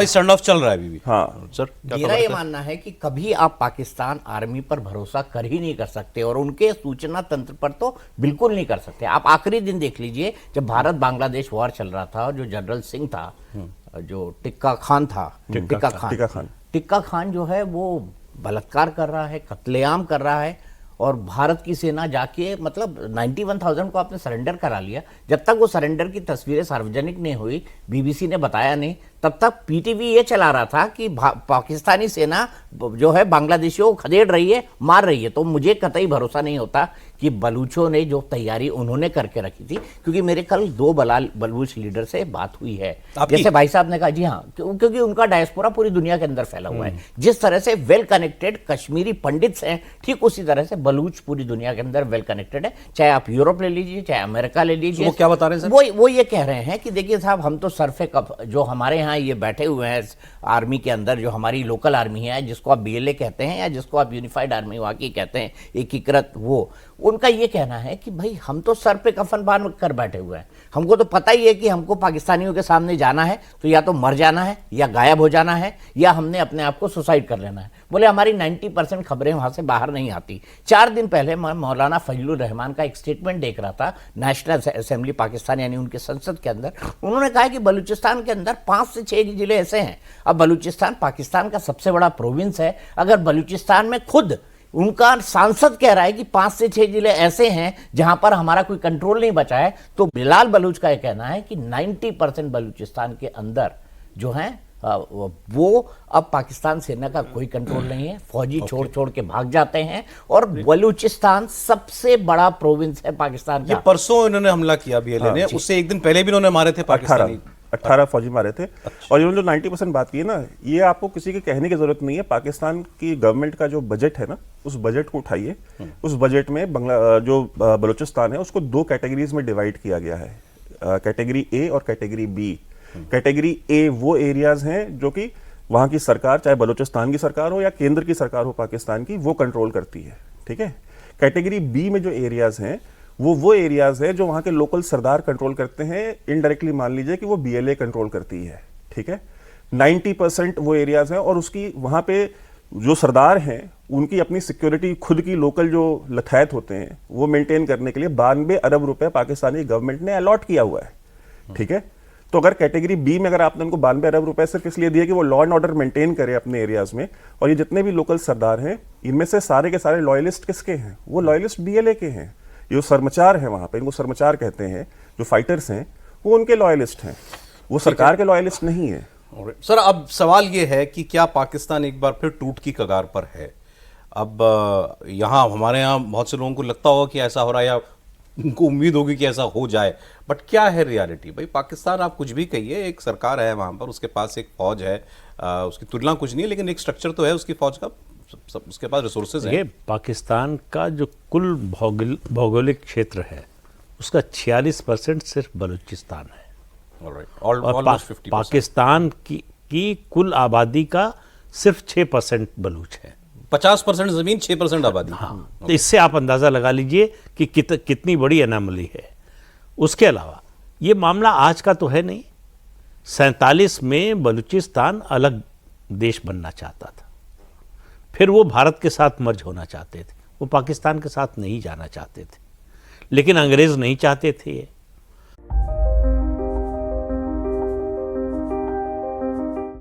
Stand of चल रहा है अभी भी। हाँ सर, मेरा ये मानना है कि कभी आप पाकिस्तान आर्मी पर भरोसा कर ही नहीं कर सकते और उनके सूचना तंत्र पर तो बिल्कुल नहीं कर सकते। आप आखिरी दिन देख लीजिए जब भारत बांग्लादेश वॉर चल रहा था और जो जनरल सिंह था, जो टिक्का खान जो है वो बलात्कार कर रहा है, कत्लेआम कर रहा है और भारत की सेना जाके मतलब 91,000 को आपने सरेंडर करा लिया। जब तक वो सरेंडर की तस्वीरें सार्वजनिक नहीं हुई, बीबीसी ने बताया नहीं, तब तक पीटीवी ये चला रहा था कि पाकिस्तानी सेना जो है बांग्लादेशियों को खदेड़ रही है, मार रही है। तो मुझे कतई भरोसा नहीं होता कि बलूचों ने जो तैयारी उन्होंने करके रखी थी, क्योंकि मेरे कल 2 बलूच लीडर से बात हुई है। जैसे भाई साहब ने कहा, जी हाँ, क्योंकि उनका डायस्पोरा पूरी दुनिया के अंदर फैला हुआ है। जिस तरह से वेल कनेक्टेड कश्मीरी पंडित्स हैं, ठीक उसी तरह से बलूच पूरी दुनिया के अंदर वेल कनेक्टेड है। चाहे आप यूरोप ले लीजिए, चाहे अमेरिका ले लीजिए। वो क्या बता रहे हैं सर? वो ये कह रहे हैं कि देखिए साहब, हम तो सरफे कप जो हमारे यहाँ ये बैठे हुए हैं आर्मी के अंदर, जो हमारी लोकल आर्मी है, जिसको आप बीएलए कहते हैं या जिसको आप यूनिफाइड आर्मी वहाँ की कहते हैं, एकीकृत, वो उनका ये कहना है कि भाई हम तो सर पे कफन बांध कर बैठे हुए हैं। हमको तो पता ही है कि हमको पाकिस्तानियों के सामने जाना है तो या तो मर जाना है या गायब हो जाना है या हमने अपने आप को सुसाइड कर लेना है। बोले हमारी 90% खबरें वहाँ से बाहर नहीं आती। 4 दिन पहले मैं मौलाना फजलुर रहमान का एक स्टेटमेंट देख रहा था, नेशनल असेंबली पाकिस्तान यानी उनके संसद के अंदर। उन्होंने कहा कि बलूचिस्तान के अंदर 5 से 6 जिले ऐसे हैं। अब बलूचिस्तान पाकिस्तान का सबसे बड़ा प्रोविंस है। अगर बलूचिस्तान में खुद उनका सांसद कह रहा है कि 5 से 6 जिले ऐसे हैं जहां पर हमारा कोई कंट्रोल नहीं बचा है, तो बिलाल बलूच का यह कहना है कि 90% बलूचिस्तान के अंदर जो है वो अब पाकिस्तान सेना का कोई कंट्रोल नहीं है। फौजी छोड़ के भाग जाते हैं और बलूचिस्तान सबसे बड़ा प्रोविंस है पाकिस्तान का। ये परसों इन्होंने हमला किया बीएलए ने, उससे एक दिन पहले भी इन्होंने मारे थे पाकिस्तानी 18 फौजी मारे थे। और इन्होंने जो 90% बात की है ना, ये आपको किसी के कहने की जरूरत नहीं है। पाकिस्तान की गवर्नमेंट का जो बजट है ना, उस बजट को उठाइए। उस बजट में जो बलूचिस्तान है उसको 2 कैटेगरीज में डिवाइड किया गया है, कैटेगरी ए और कैटेगरी बी। कैटेगरी ए वो एरियाज हैं जो कि वहां की सरकार, चाहे बलूचिस्तान की सरकार हो या केंद्र की सरकार हो पाकिस्तान की, वो कंट्रोल करती है, ठीक है। कैटेगरी बी में जो एरियाज हैं वो एरियाज है जो वहां के लोकल सरदार कंट्रोल करते हैं। इनडायरेक्टली मान लीजिए कि वो बीएलए कंट्रोल करती है, ठीक है। 90% वो एरियाज हैं और उसकी वहां पे जो सरदार हैं उनकी अपनी सिक्योरिटी, खुद की लोकल जो लथैत होते हैं वो मेंटेन करने के लिए 92 अरब रुपए पाकिस्तानी गवर्नमेंट ने अलॉट किया हुआ है, ठीक है। तो अगर कैटेगरी बी में अगर आपने उनको 92 अरब रुपए सिर्फ इसलिए दिए कि वो लॉ एंड ऑर्डर मेंटेन करे अपने एरियाज में, और ये जितने भी लोकल सरदार हैं इनमें से सारे के सारे लॉयलिस्ट किसके हैं? वो लॉयलिस्ट बीएलए के हैं। ये सरमचार है वहां पे, इनको सरमचार कहते हैं, जो फाइटर्स हैं वो उनके लॉयलिस्ट हैं, वो सरकार के लॉयलिस्ट नहीं है। सर, अब सवाल ये है कि क्या पाकिस्तान एक बार फिर टूट की कगार पर है? अब यहाँ हमारे यहाँ बहुत से लोगों को लगता होगा कि ऐसा हो रहा है या उनको उम्मीद होगी कि ऐसा हो जाए, बट क्या है रियलिटी? भाई पाकिस्तान आप कुछ भी कहिए, एक सरकार है वहाँ पर, उसके पास एक फौज है, उसकी तुलना कुछ नहीं है लेकिन एक स्ट्रक्चर तो है उसकी फौज का, उसके पास रिसोर्सेज हैं। ये पाकिस्तान का जो कुल भौगोलिक क्षेत्र है उसका 46% सिर्फ बलूचिस्तान है। और पाकिस्तान की कुल आबादी का सिर्फ 6% बलूच है। 50% जमीन, 6% आबादी। हाँ, तो इससे आप अंदाजा लगा लीजिए कि कितनी बड़ी अनामली है। उसके अलावा ये मामला आज का तो है नहीं। 47 में बलूचिस्तान अलग देश बनना चाहता था, फिर वो भारत के साथ मर्ज होना चाहते थे, वो पाकिस्तान के साथ नहीं जाना चाहते थे, लेकिन अंग्रेज नहीं चाहते थे ये।